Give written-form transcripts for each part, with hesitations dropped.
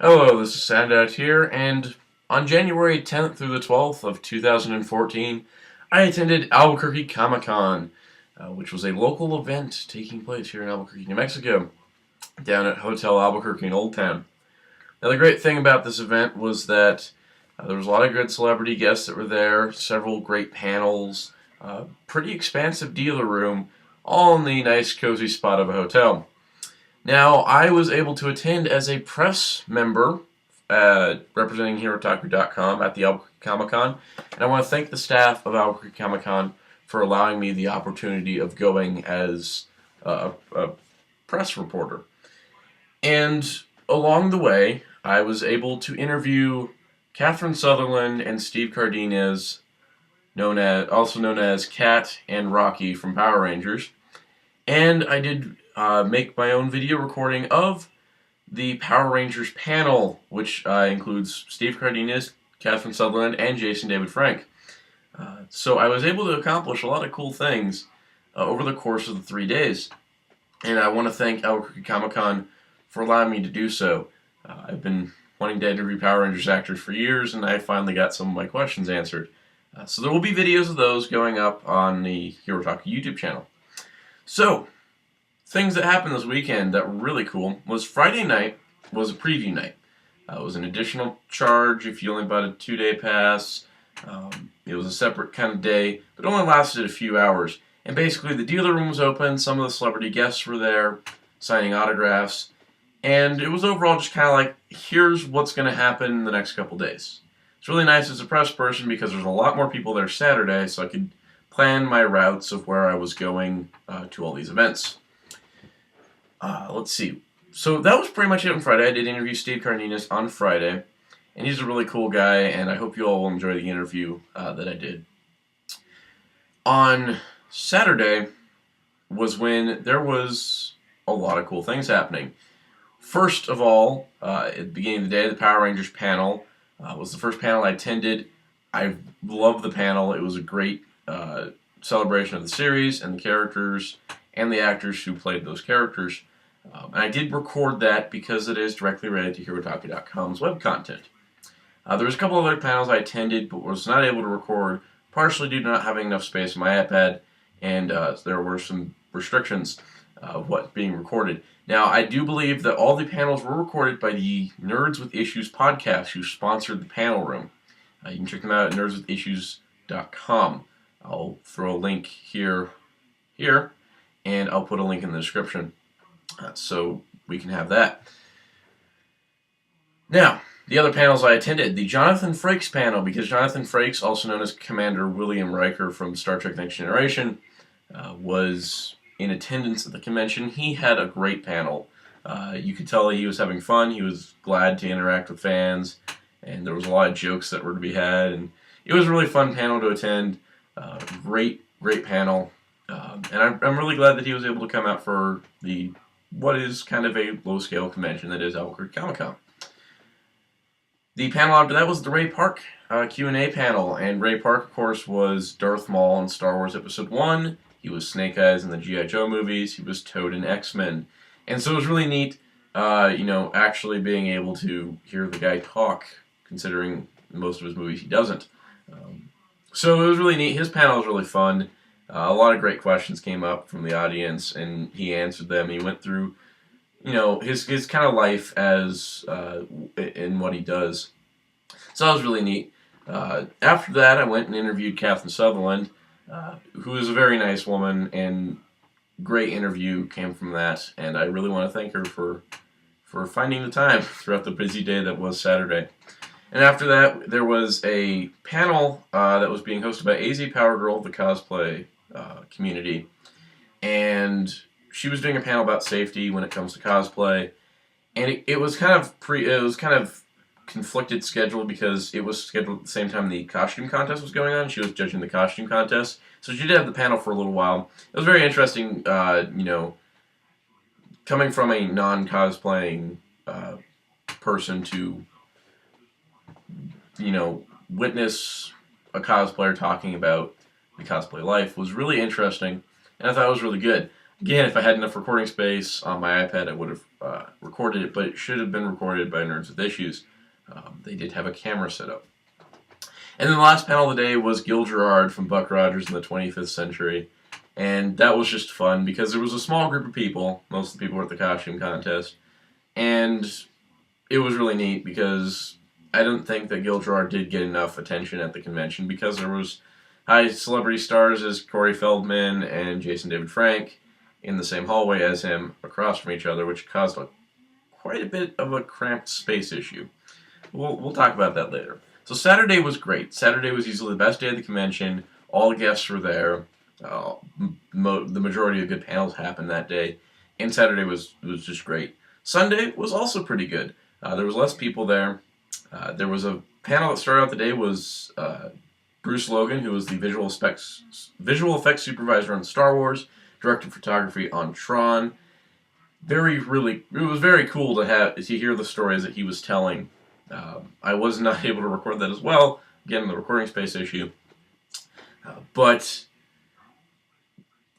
Hello, this is Soundout here, and on January 10th through the 12th of 2014, I attended Albuquerque Comic-Con, which was a local event taking place here in Albuquerque, New Mexico, down at Hotel Albuquerque in Old Town. Now, the great thing about this event was that there was a lot of good celebrity guests that were there, several great panels, pretty expansive dealer room, all in the nice, cozy spot of a hotel. Now, I was able to attend as a press member representing HeroTaku.com at the Albuquerque Comic-Con, and I want to thank the staff of Albuquerque Comic-Con for allowing me the opportunity of going as a press reporter. And along the way, I was able to interview Catherine Sutherland and Steve Cardenas, also known as Cat and Rocky from Power Rangers, and I did make my own video recording of the Power Rangers panel, which includes Steve Cardenas, Catherine Sutherland, and Jason David Frank. So I was able to accomplish a lot of cool things over the course of the 3 days, and I want to thank Albuquerque Comic-Con for allowing me to do so. I've been wanting to interview Power Rangers actors for years, and I finally got some of my questions answered. So there will be videos of those going up on the HeroTaku YouTube channel. So, things that happened this weekend that were really cool was Friday night was a preview night. It was an additional charge if you only bought a 2-day pass. It was a separate kind of day, but it only lasted a few hours. And basically the dealer room was open, some of the celebrity guests were there signing autographs, and it was overall just kind of like, here's what's going to happen in the next couple days. It's really nice as a press person because there's a lot more people there Saturday, so I could plan my routes of where I was going to all these events. Let's see. So that was pretty much it on Friday. I did interview Steve Cardenas on Friday, and he's a really cool guy, and I hope you all will enjoy the interview that I did. On Saturday was when there was a lot of cool things happening. First of all, at the beginning of the day, the Power Rangers panel was the first panel I attended. I loved the panel. It was a great celebration of the series and the characters and the actors who played those characters. And I did record that because it is directly related to HeroTaku.com's web content. There was a couple other panels I attended but was not able to record, partially due to not having enough space on my iPad, and there were some restrictions of what's being recorded. Now, I do believe that all the panels were recorded by the Nerds with Issues podcast, who sponsored the panel room. You can check them out at nerdswithissues.com. I'll throw a link here, and I'll put a link in the description so we can have that. Now, the other panels I attended, the Jonathan Frakes panel, because Jonathan Frakes, also known as Commander William Riker from Star Trek Next Generation, was in attendance at the convention. He had a great panel. You could tell he was having fun. He was glad to interact with fans, and there was a lot of jokes that were to be had, and it was a really fun panel to attend. Great panel, and I'm really glad that he was able to come out for what is kind of a low-scale convention that is Albuquerque Comic-Con. The panel after that was the Ray Park Q&A panel, and Ray Park, of course, was Darth Maul in Star Wars Episode 1. He was Snake Eyes in the G.I. Joe movies. He was Toad in X-Men. And so it was really neat, actually being able to hear the guy talk, considering most of his movies he doesn't. So it was really neat. His panel was really fun. A lot of great questions came up from the audience, and he answered them. He went through, his kind of life as in what he does. So that was really neat. After that, I went and interviewed Catherine Sutherland, who is a very nice woman, and great interview came from that. And I really want to thank her for finding the time throughout the busy day that was Saturday. And after that, there was a panel that was being hosted by AZ Power Girl of the cosplay community, and she was doing a panel about safety when it comes to cosplay. And it was kind of conflicted schedule because it was scheduled at the same time the costume contest was going on. She was judging the costume contest, so she did have the panel for a little while. It was very interesting, coming from a non-cosplaying person to witness a cosplayer talking about the cosplay life was really interesting, and I thought it was really good. Again, if I had enough recording space on my iPad, I would have recorded it, but it should have been recorded by Nerds with Issues. They did have a camera set up. And then the last panel of the day was Gil Gerard from Buck Rogers in the 25th Century. And that was just fun because there was a small group of people. Most of the people were at the costume contest. And it was really neat because I don't think that Gil Gerard did get enough attention at the convention because there was high celebrity stars as Corey Feldman and Jason David Frank in the same hallway as him across from each other, which caused quite a bit of a cramped space issue. We'll talk about that later. So Saturday was great. Saturday was easily the best day of the convention. All the guests were there. The majority of good panels happened that day. And Saturday was just great. Sunday was also pretty good. There was less people there. There was a panel that started out the day was Bruce Logan, who was the visual effects supervisor on Star Wars, directed photography on Tron. It was very cool to hear the stories that he was telling. I was not able to record that as well, again, the recording space issue. But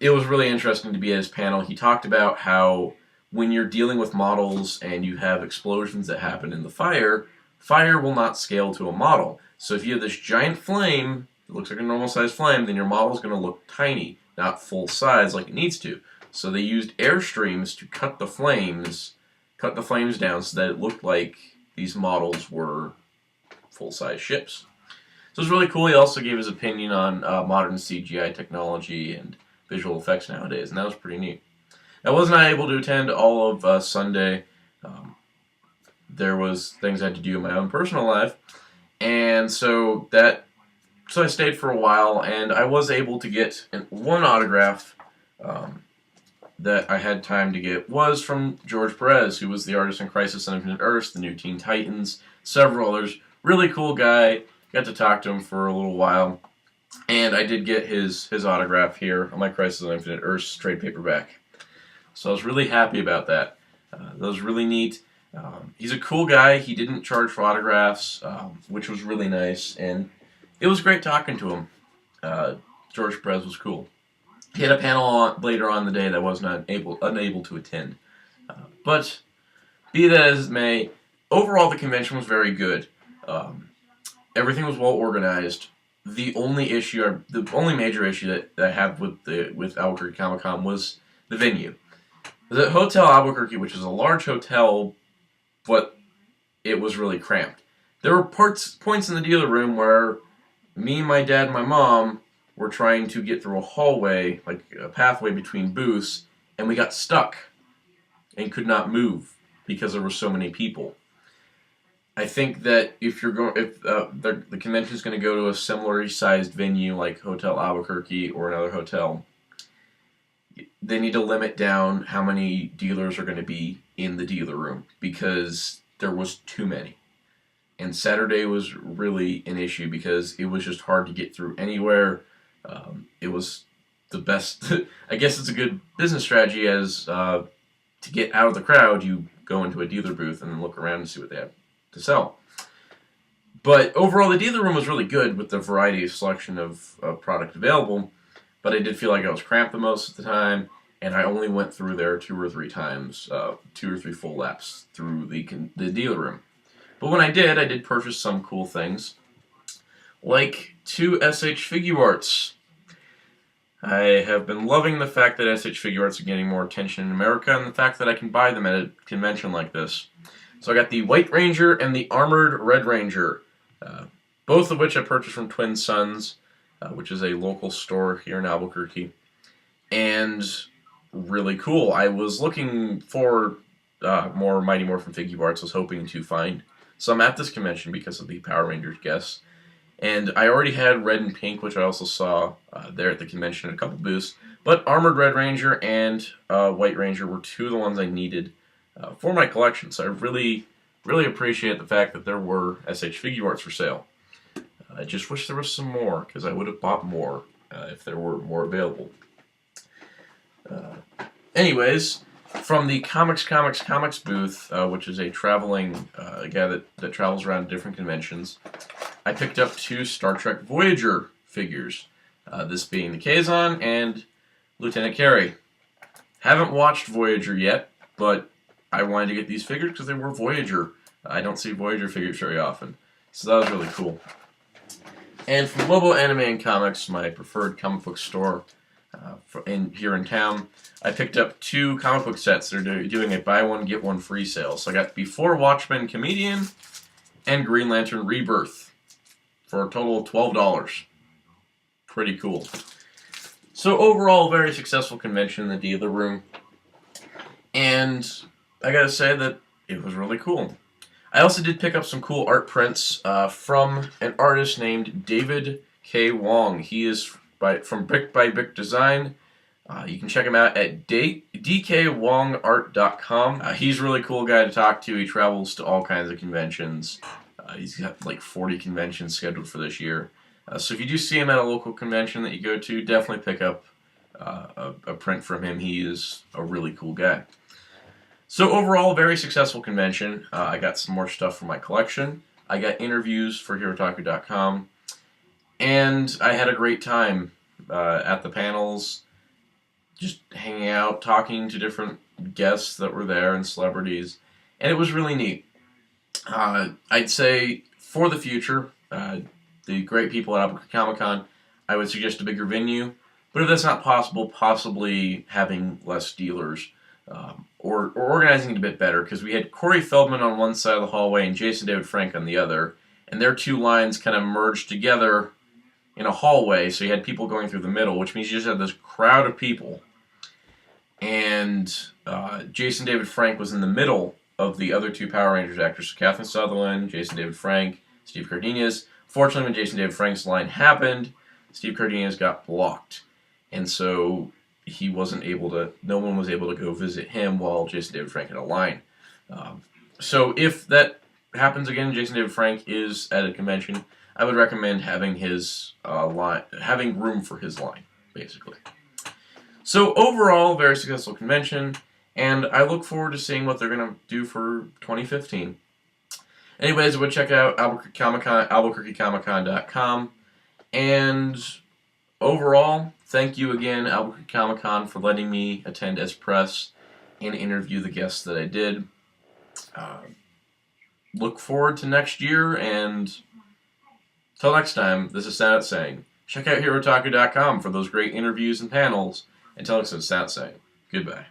it was really interesting to be at his panel. He talked about how when you're dealing with models and you have explosions that happen in the fire will not scale to a model. So if you have this giant flame that looks like a normal sized flame, then your model is going to look tiny, not full size like it needs to. So they used airstreams to cut the flames down so that it looked like these models were full-size ships. So it was really cool. He also gave his opinion on modern CGI technology and visual effects nowadays, and that was pretty neat. I was not able to attend all of Sunday. There was things I had to do in my own personal life, and so I stayed for a while, and I was able to get one autograph that I had time to get was from George Perez, who was the artist in Crisis on Infinite Earths, the new Teen Titans, several others. Really cool guy. Got to talk to him for a little while. And I did get his autograph here on my Crisis on Infinite Earths trade paperback. So I was really happy about that. That was really neat. He's a cool guy. He didn't charge for autographs, which was really nice. And it was great talking to him. George Perez was cool. He had a panel later on in the day that I was unable to attend. But be that as it may, overall the convention was very good. Everything was well organized. The only major issue that I have with Albuquerque Comic Con was the venue. The Hotel Albuquerque, which is a large hotel, but it was really cramped. There were points in the dealer room where me, my dad, and my mom were trying to get through a hallway, like a pathway between booths, and we got stuck and could not move because there were so many people. I think that if the convention is going to go to a similarly sized venue like Hotel Albuquerque or another hotel, they need to limit down how many dealers are going to be in the dealer room because there was too many. And Saturday was really an issue because it was just hard to get through anywhere. It was the best. I guess it's a good business strategy as to get out of the crowd, you go into a dealer booth and then look around and see what they have to sell. But overall, the dealer room was really good with the variety of selection of product available, but I did feel like I was cramped the most of the time, and I only went through there 2 or 3 times, 2 or 3 full laps through the dealer room. But when I did purchase some cool things, like 2 SH Figuarts. I have been loving the fact that SH Figuarts are getting more attention in America, and the fact that I can buy them at a convention like this. So I got the White Ranger and the Armored Red Ranger, both of which I purchased from Twin Suns, which is a local store here in Albuquerque. And really cool. I was looking for more Mighty Morphin Figuarts. I was hoping to find some at this convention because of the Power Rangers guests. And I already had red and pink, which I also saw there at the convention in a couple booths. But Armored Red Ranger and White Ranger were 2 of the ones I needed for my collection. So I really, really appreciate the fact that there were SH Figuarts for sale. I just wish there was some more, because I would have bought more if there were more available. Anyways, from the Comics booth, which is a traveling guy that travels around different conventions, I picked up 2 Star Trek Voyager figures, this being the Kazon and Lieutenant Carey. Haven't watched Voyager yet, but I wanted to get these figures because they were Voyager. I don't see Voyager figures very often, so that was really cool. And from Lobo Anime and Comics, my preferred comic book store here in town, I picked up 2 comic book sets that are doing a buy one get one free sale. So I got Before Watchmen Comedian and Green Lantern Rebirth for a total of $12. Pretty cool. So overall, very successful convention in the dealer room, and I gotta say that it was really cool. I also did pick up some cool art prints from an artist named David K. Wong. He is from Brick by Brick Design. You can check him out at dkwongart.com. He's a really cool guy to talk to. He travels to all kinds of conventions. He's got like 40 conventions scheduled for this year. So if you do see him at a local convention that you go to, definitely pick up a print from him. He is a really cool guy. So overall, very successful convention. I got some more stuff from my collection. I got interviews for HeroTaku.com. And I had a great time at the panels, just hanging out, talking to different guests that were there and celebrities. And it was really neat. I'd say for the future, the great people at Albuquerque Comic-Con, I would suggest a bigger venue. But if that's not possible, possibly having less dealers. Or organizing it a bit better, because we had Corey Feldman on one side of the hallway and Jason David Frank on the other, and their 2 lines kind of merged together in a hallway, so you had people going through the middle, which means you just had this crowd of people. And Jason David Frank was in the middle of the other 2 Power Rangers actors, so Catherine Sutherland, Jason David Frank, Steve Cardenas. Fortunately, when Jason David Frank's line happened, Steve Cardenas got blocked, and so no one was able to go visit him while Jason David Frank had a line. So if that happens again, Jason David Frank is at a convention, I would recommend having his having room for his line, basically. So overall, very successful convention, and I look forward to seeing what they're going to do for 2015. Anyways, I would check out Albuquerque Comic-Con, albuquerquecomiccon.com, and overall, thank you again, Albuquerque Comic-Con, for letting me attend as press and interview the guests that I did. Look forward to next year, and till next time, this is Soundout saying, check out HeroTaku.com for those great interviews and panels. Until next time, Soundout saying, goodbye.